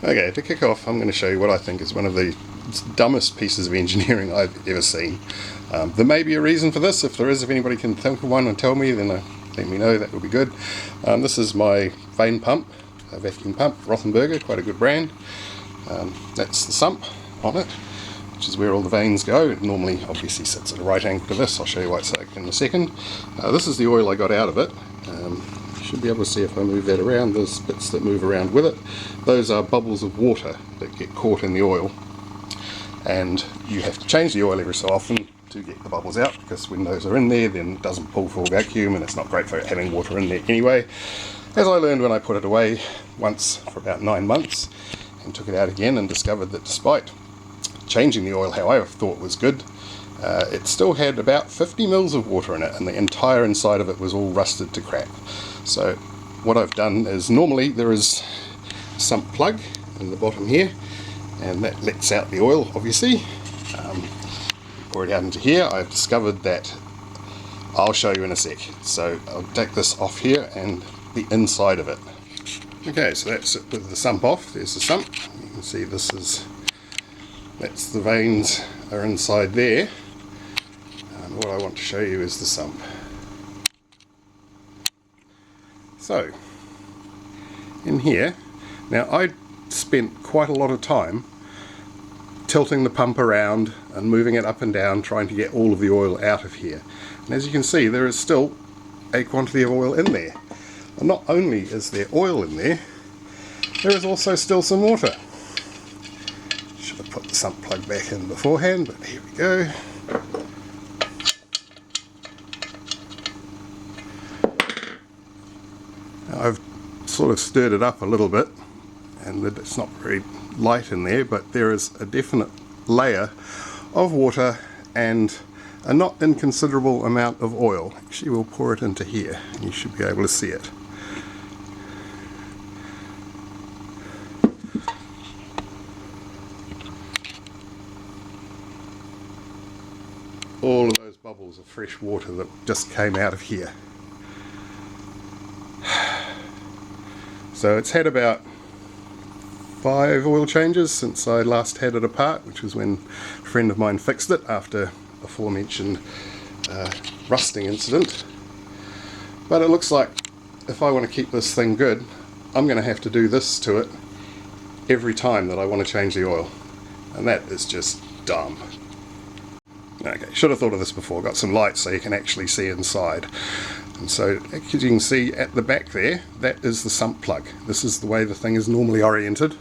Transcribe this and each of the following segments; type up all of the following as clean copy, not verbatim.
Okay, to kick off, I'm going to show you what I think is one of the dumbest pieces of engineering I've ever seen. There may be a reason for this. If there is, if anybody can think of one and tell me, then let me know, that would be good. This is my vane pump, a vacuum pump, Rothenberger, quite a good brand. That's the sump on it, which is where all the vanes go. It normally obviously sits at a right angle to this. I'll show you why it's like in a second. This is the oil I got out of it. Should be able to see if I move that around. There's bits that move around with it. Those are bubbles of water that get caught in the oil, and you have to change the oil every so often to get the bubbles out, because when those are in there, then it doesn't pull full vacuum, and it's not great for having water in there anyway. As I learned when I put it away once for about 9 months and took it out again, and discovered that despite changing the oil how I thought was good, it still had about 50 mils of water in it, and the entire inside of it was all rusted to crap. So what I've done is, normally there is a sump plug in the bottom here, and that lets out the oil, obviously. Pour it out into here. I've discovered that, I'll show you in a sec. So I'll take this off here and the inside of it. Okay, so that's it with the sump off. There's the sump. You can see that's the vanes are inside there. And what I want to show you is the sump. So, in here, now I spent quite a lot of time tilting the pump around and moving it up and down, trying to get all of the oil out of here. And as you can see, there is still a quantity of oil in there. And not only is there oil in there, there is also still some water. Should have put the sump plug back in beforehand, but here we go. I've sort of stirred it up a little bit, and it's not very light in there, but there is a definite layer of water and a not inconsiderable amount of oil. Actually, we'll pour it into here, and you should be able to see it. All of those bubbles of fresh water that just came out of here. So it's had about 5 oil changes since I last had it apart, which was when a friend of mine fixed it after aforementioned rusting incident. But it looks like if I want to keep this thing good, I'm going to have to do this to it every time that I want to change the oil, and that is just dumb. Okay, should have thought of this before. Got some lights so you can actually see inside. And so, as you can see at the back there, that is the sump plug. This is the way the thing is normally oriented.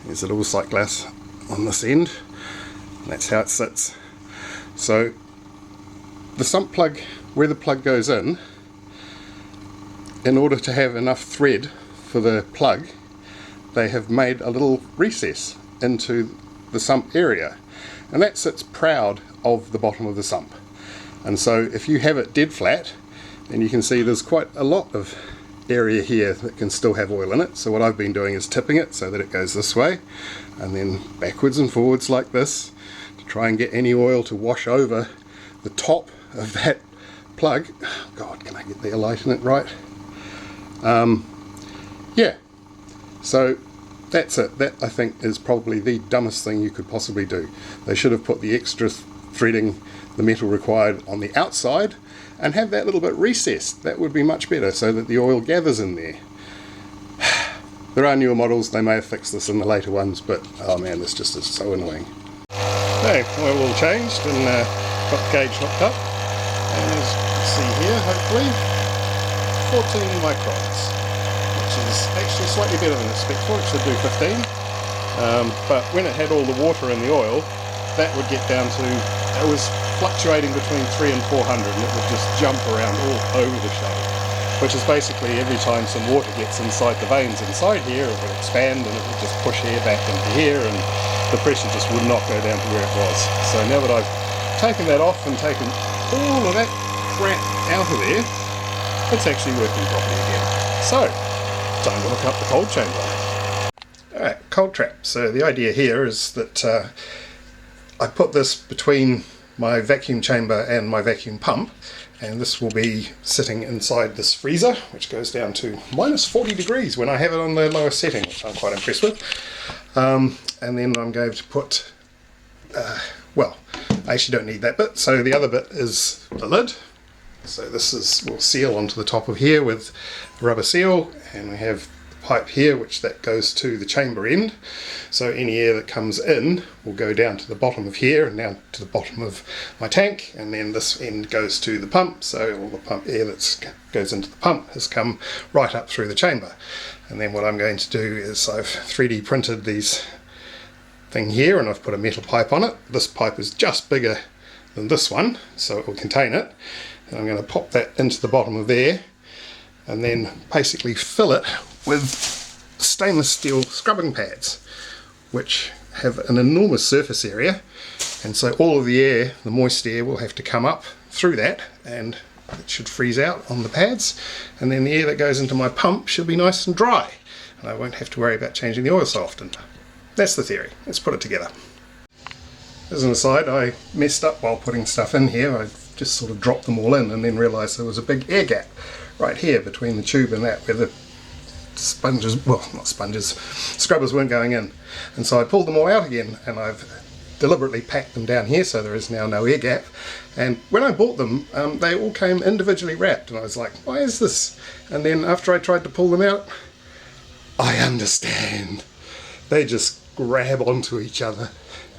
There's a little sight glass on this end, and that's how it sits. So, the sump plug, where the plug goes in order to have enough thread for the plug, they have made a little recess into the sump area, and that sits proud of the bottom of the sump. And so if you have it dead flat, then you can see there's quite a lot of area here that can still have oil in it. So what I've been doing is tipping it so that it goes this way, and then backwards and forwards like this, to try and get any oil to wash over the top of that plug. God, can I get the light in it right? Yeah, so that's it. That, I think, is probably the dumbest thing you could possibly do. They should have put the extra threading, the metal required, on the outside, and have that little bit recessed. That would be much better, so that the oil gathers in there. There are newer models, they may have fixed this in the later ones, but oh man, this just is so annoying. Okay, oil all changed, and got the gauge hooked up, and as you can see here, hopefully, 14 microns, which is actually slightly better than expected for. It should do 15, but when it had all the water in the oil, that would get down to, it was fluctuating between 300 and 400, and it would just jump around all over the show, which is basically every time some water gets inside the vanes inside here, it would expand and it would just push air back into here, and the pressure just would not go down to where it was. So now that I've taken that off and taken all of that crap out of there, it's actually working properly again. So, time to hook up the cold chamber. Alright, cold trap. So the idea here is that I put this between my vacuum chamber and my vacuum pump, and this will be sitting inside this freezer, which goes down to minus 40 degrees when I have it on the lowest setting, which I'm quite impressed with. And then I'm going to put, well, I actually don't need that bit, so the other bit is the lid. So this is, will seal onto the top of here with a rubber seal, and we have the pipe here which that goes to the chamber end, so any air that comes in will go down to the bottom of here and down to the bottom of my tank, and then this end goes to the pump, so all the pump air that goes into the pump has come right up through the chamber. And then what I'm going to do is I've 3D printed these thing here, and I've put a metal pipe on it. This pipe is just bigger than this one, so it will contain it. And I'm going to pop that into the bottom of there and then basically fill it with stainless steel scrubbing pads, which have an enormous surface area, and so all of the air, the moist air, will have to come up through that, and it should freeze out on the pads, and then the air that goes into my pump should be nice and dry, and I won't have to worry about changing the oil so often. That's the theory. Let's put it together. As an aside, I messed up while putting stuff in here. I just sort of dropped them all in and then realised there was a big air gap right here between the tube and that, where the sponges, well, not sponges, scrubbers weren't going in. And so I pulled them all out again, and I've deliberately packed them down here so there is now no air gap. And when I bought them, they all came individually wrapped, and I was like, why is this? And then after I tried to pull them out, I understand. They just grab onto each other,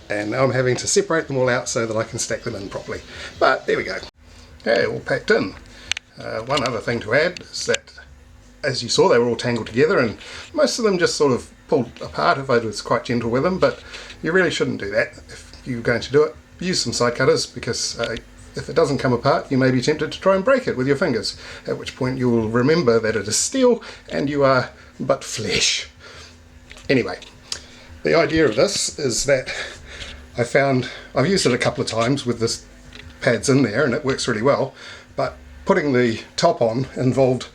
and now I'm having to separate them all out so that I can stack them in properly. But there we go. Okay, all packed in. One other thing to add is that, as you saw, they were all tangled together, and most of them just sort of pulled apart if I was quite gentle with them, but you really shouldn't do that. If you're going to do it, use some side cutters, because if it doesn't come apart, you may be tempted to try and break it with your fingers, at which point you will remember that it is steel and you are but flesh. Anyway, the idea of this is that I've used it a couple of times with this pads in there, and it works really well, but putting the top on involved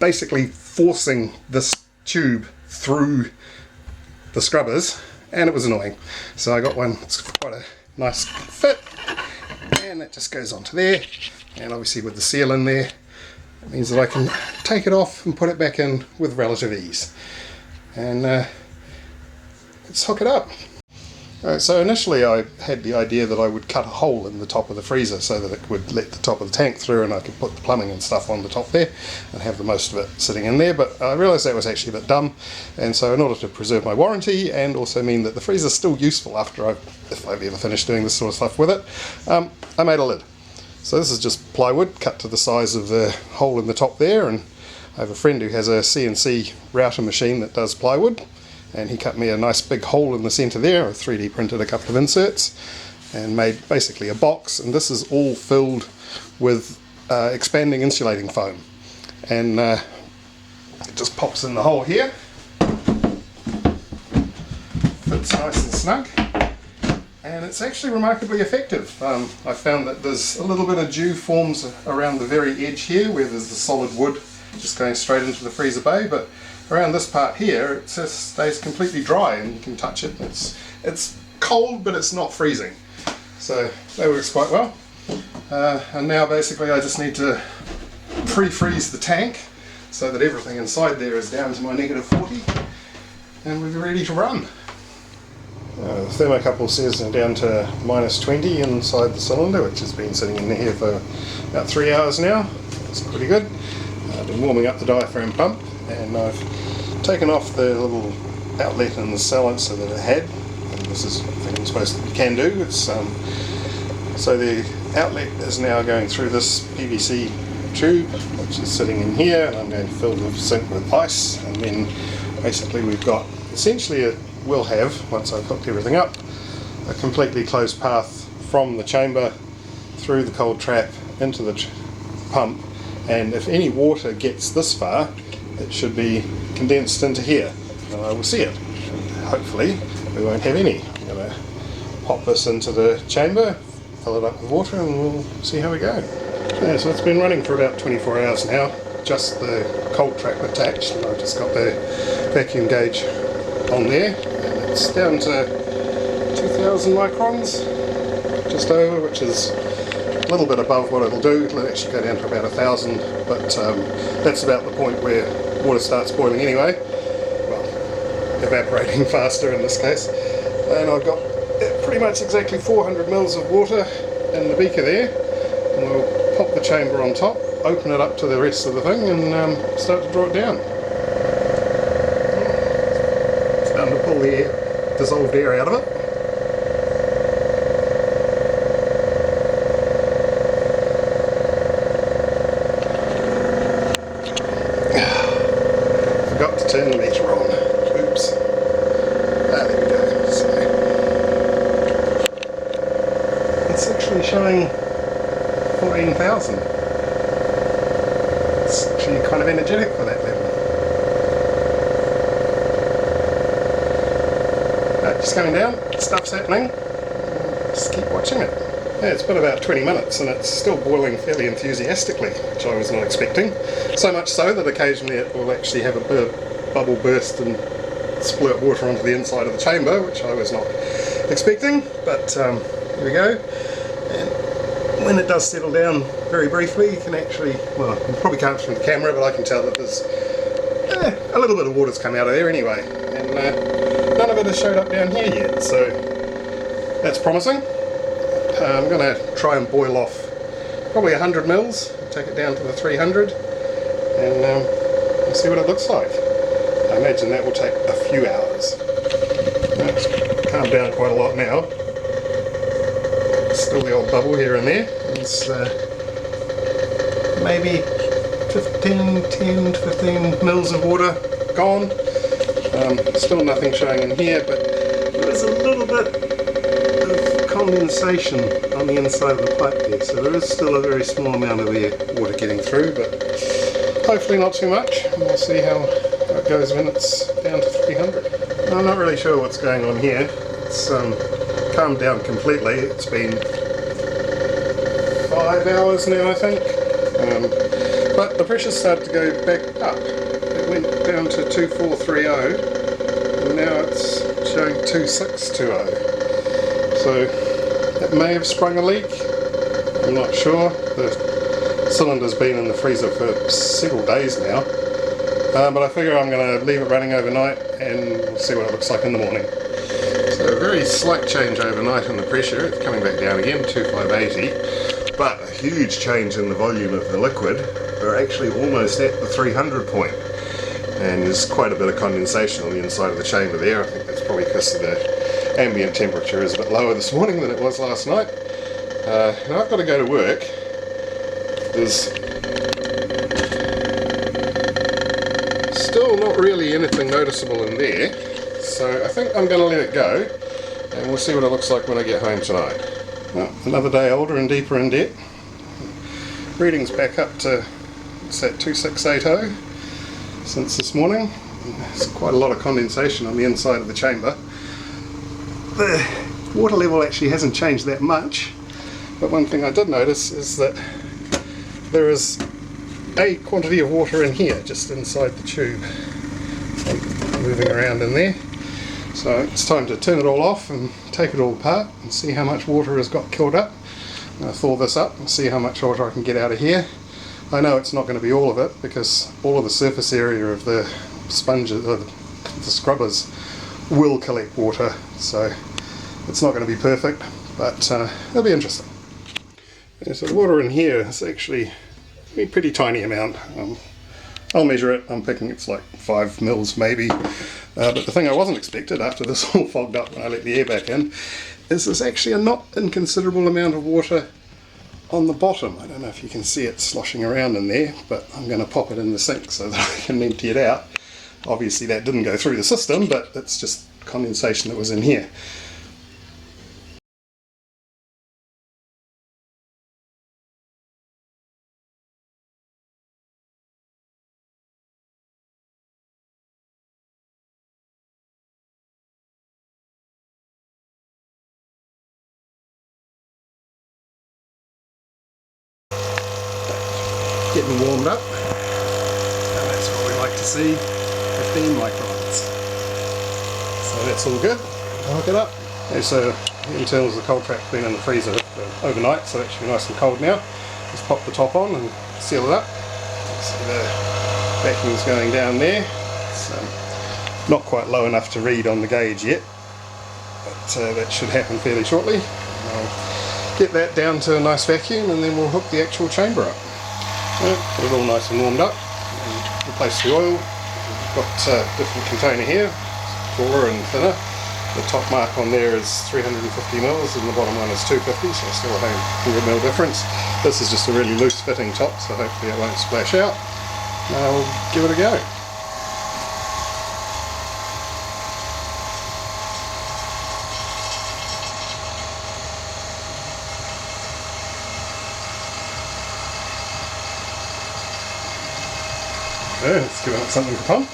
basically forcing this tube through the scrubbers, and it was annoying. So I got one, it's quite a nice fit, and it just goes onto there, and obviously with the seal in there, it means that I can take it off and put it back in with relative ease. And let's hook it up. So initially I had the idea that I would cut a hole in the top of the freezer so that it would let the top of the tank through, and I could put the plumbing and stuff on the top there and have the most of it sitting in there, but I realised that was actually a bit dumb, and so in order to preserve my warranty and also mean that the freezer's still useful after if I've ever finished doing this sort of stuff with it, I made a lid. So this is just plywood cut to the size of the hole in the top there, and I have a friend who has a CNC router machine that does plywood, and he cut me a nice big hole in the centre there. I 3D printed a couple of inserts and made basically a box, and this is all filled with expanding insulating foam, and it just pops in the hole here, fits nice and snug, and it's actually remarkably effective. I found that there's a little bit of dew forms around the very edge here where there's the solid wood just going straight into the freezer bay, but around this part here it just stays completely dry and you can touch it. It's cold, but it's not freezing, so that works quite well. And now basically I just need to pre-freeze the tank so that everything inside there is down to my -40, and we're ready to run. The thermocouple says I'm down to -20 inside the cylinder, which has been sitting in here for about 3 hours now. It's pretty good. I've been warming up the diaphragm pump, and I've taken off the little outlet and the silencer that it had, and this is something you can do. It's so the outlet is now going through this PVC tube, which is sitting in here, and I'm going to fill the sink with ice, and then basically we've got essentially we'll have, once I've hooked everything up, a completely closed path from the chamber through the cold trap into the pump, and if any water gets this far, it should be condensed into here, and I will see it. Hopefully we won't have any. I'm going to pop this into the chamber, fill it up with water, and we'll see how we go. Yeah, so it's been running for about 24 hours now, just the cold trap attached, and I've just got the vacuum gauge on there, and it's down to 2000 microns, just over, which is little bit above what it'll do. It'll actually go down to about 1,000, but that's about the point where water starts boiling anyway. Well, evaporating faster in this case. And I've got pretty much exactly 400 mils of water in the beaker there. And we'll pop the chamber on top, open it up to the rest of the thing, and start to draw it down. Starting to pull the dissolved air out of it. Forgot to turn the meter on. Oops. Ah, there we go. So it's actually showing 14,000. It's actually kind of energetic for that level. Just going down, stuff's happening. Just keep watching it. Yeah, it's been about 20 minutes and it's still boiling fairly enthusiastically, which I was not expecting. So much so that occasionally it will actually have a bubble burst and splurt water onto the inside of the chamber, which I was not expecting. But here we go. And when it does settle down very briefly, you can actually, well, you probably can't from the camera, but I can tell that there's a little bit of water's come out of there anyway. And none of it has showed up down here yet, so that's promising. I'm going to try and boil off probably 100 mils, take it down to the 300, and we'll see what it looks like. I imagine that will take a few hours. It's calmed down quite a lot now. Still the old bubble here and there. It's maybe 10 to 15 mils of water gone. Still nothing showing in here, but there's a little bit of condensation on the inside of the pipe there, so there is still a very small amount of water getting through, but hopefully not too much, and we'll see how it goes when it's down to 300. I'm not really sure what's going on here. It's calmed down completely. It's been 5 hours now, I think, but the pressure started to go back up. It went down to 2430, and now it's showing 2620. So it may have sprung a leak. I'm not sure. The cylinder's been in the freezer for several days now, but I figure I'm going to leave it running overnight and we'll see what it looks like in the morning. So a very slight change overnight in the pressure. It's coming back down again, 2580, but a huge change in the volume of the liquid. We're actually almost at the 300 point. And there's quite a bit of condensation on the inside of the chamber there. I think that's probably because the ambient temperature is a bit lower this morning than it was last night. And I've got to go to work. There's still not really anything noticeable in there, so I think I'm going to let it go, and we'll see what it looks like when I get home tonight. Well, another day older and deeper in debt. Reading's back up to, what's that, 2680 since this morning. There's quite a lot of condensation on the inside of the chamber. The water level actually hasn't changed that much, but one thing I did notice is that there is a quantity of water in here, just inside the tube, moving around in there. So it's time to turn it all off and take it all apart and see how much water has got killed up. I'm going to thaw this up and see how much water I can get out of here. I know it's not going to be all of it because all of the surface area of the sponges, or the scrubbers, will collect water, so it's not going to be perfect, but it'll be interesting. Yeah, so the water in here is actually a pretty tiny amount. I'll measure it. I'm picking it's like 5 mils maybe, but the thing I wasn't expected after this all fogged up when I let the air back in is there's actually a not inconsiderable amount of water on the bottom. I don't know if you can see it sloshing around in there, but I'm going to pop it in the sink so that I can empty it out. Obviously that didn't go through the system, but it's just condensation that was in here. Getting warmed up, and that's what we like to see, 15 microns. So that's all good. I'll hook it up. There's a The internals of the cold trap's been in the freezer overnight, so that should be nice and cold now. Just pop the top on and seal it up. So the vacuum's going down there. It's not quite low enough to read on the gauge yet, but that should happen fairly shortly. I'll get that down to a nice vacuum and then we'll hook the actual chamber up. Get it all nice and warmed up and replace the oil. We've got a different container here, taller and thinner. The top mark on there is 350 mils and the bottom one is 250, so still a 100 mil difference. This is just a really loose fitting top, so hopefully it won't splash out. Now we'll give it a go. Let's give it something to pump.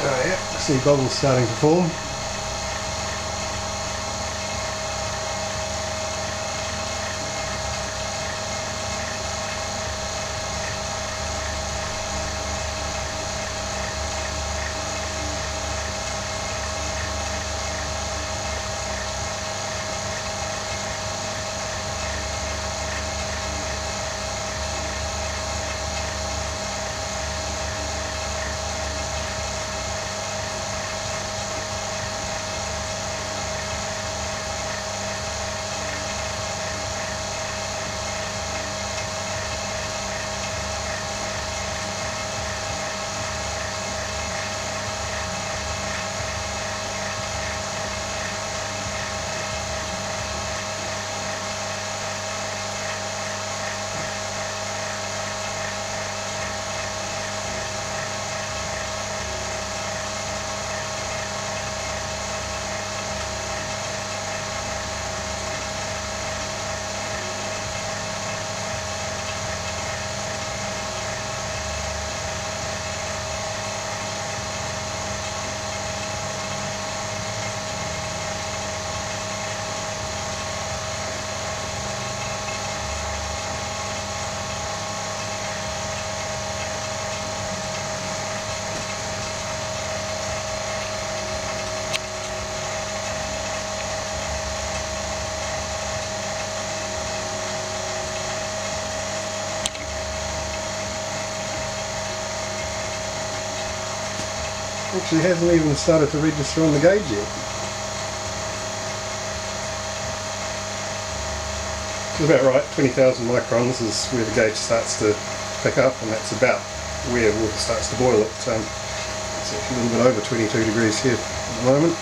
Oh yeah, I see bubbles starting to form. Actually hasn't even started to register on the gauge yet. It's about right, 20,000 microns is where the gauge starts to pick up, and that's about where water starts to boil. It's actually a little bit over 22 degrees here at the moment.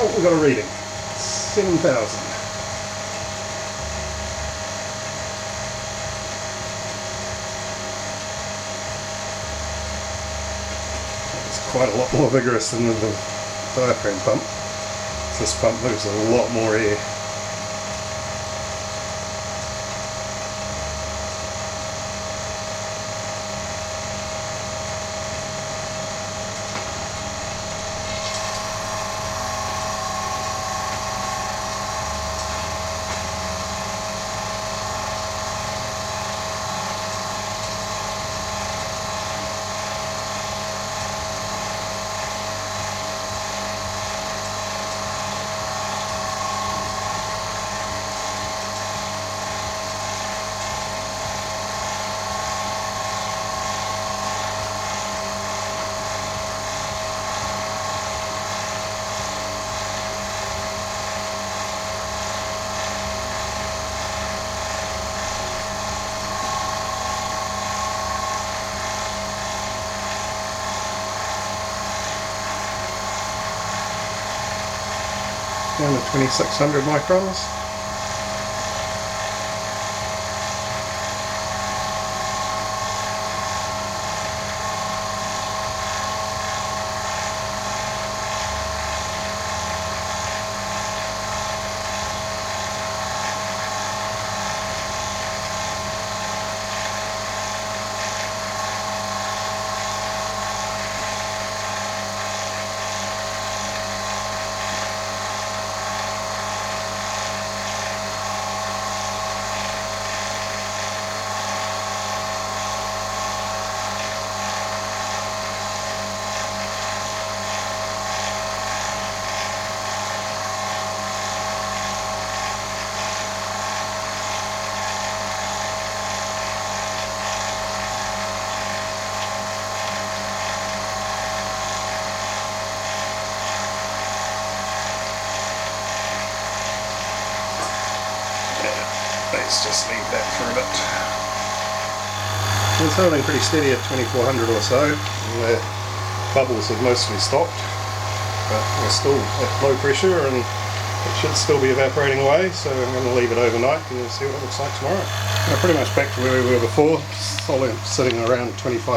Oh, we got a reading. 7,000. It's quite a lot more vigorous than the diaphragm pump. This pump moves a lot more air. Down to 2600 microns. Let's just leave that for a bit. It's holding pretty steady at 2400 or so, and the bubbles have mostly stopped, but we're still at low pressure and it should still be evaporating away, so I'm going to leave it overnight and we'll see what it looks like tomorrow. We're pretty much back to where we were before, solid sitting around 2500.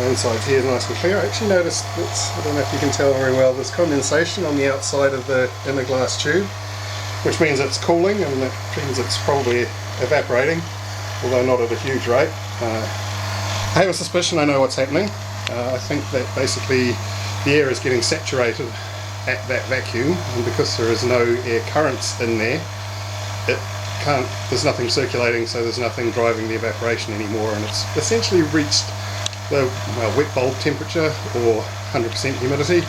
Inside here is nice and clear. I actually noticed that, I don't know if you can tell very well, there's condensation on the outside of the inner glass tube, which means it's cooling, and that means it's probably evaporating, although not at a huge rate. I have a suspicion I know what's happening. I think that basically the air is getting saturated at that vacuum, and because there is no air currents in there, there's nothing circulating, so there's nothing driving the evaporation anymore, and it's essentially reached the wet bulb temperature or 100% humidity.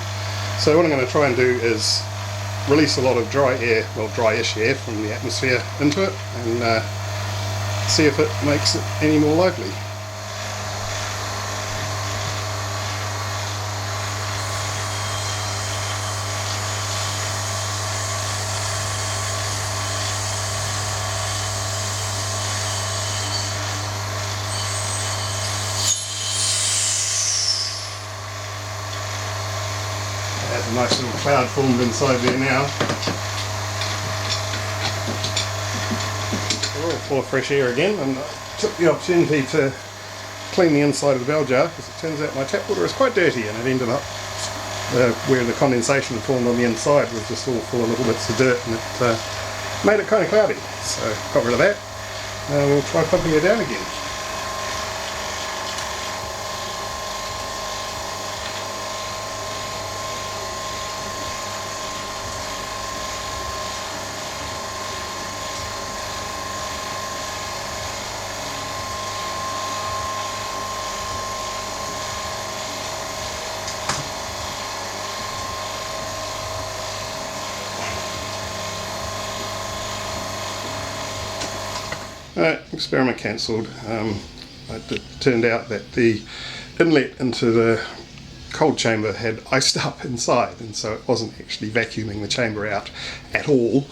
So what I'm going to try and do is release a lot of dry air, well, dryish air from the atmosphere into it, and see if it makes it any more lively. There's a nice little cloud formed inside there now. We're all full of fresh air again, and I took the opportunity to clean the inside of the bell jar, because it turns out my tap water is quite dirty, and it ended up where the condensation formed on the inside was just all full of little bits of dirt, and it made it kind of cloudy. So got rid of that. We'll try pumping it down again. Alright, experiment cancelled. It turned out that the inlet into the cold chamber had iced up inside, and so it wasn't actually vacuuming the chamber out at all.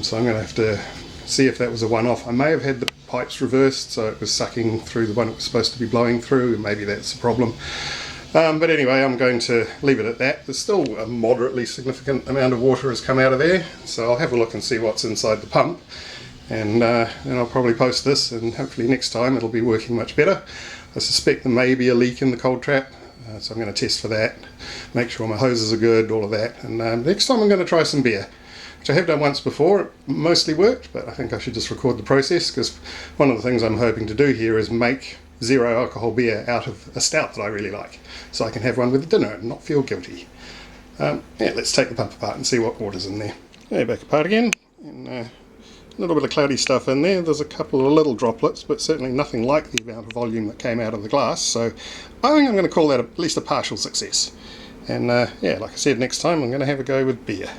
So I'm going to have to see if that was a one-off. I may have had the pipes reversed, so it was sucking through the one it was supposed to be blowing through, and maybe that's the problem. But anyway, I'm going to leave it at that. There's still a moderately significant amount of water has come out of there, so I'll have a look and see what's inside the pump, and then I'll probably post this, and hopefully next time it'll be working much better. I suspect there may be a leak in the cold trap, so I'm going to test for that, make sure my hoses are good, all of that, and next time I'm going to try some beer, which I have done once before. It mostly worked, but I think I should just record the process, because one of the things I'm hoping to do here is make zero alcohol beer out of a stout that I really like, so I can have one with dinner and not feel guilty. Yeah, let's take the pump apart and see what water's in there. Okay, back apart again, and a little bit of cloudy stuff in there. There's a couple of little droplets, but certainly nothing like the amount of volume that came out of the glass, so I think I'm going to call that at least a partial success. And yeah, like I said, next time I'm going to have a go with beer.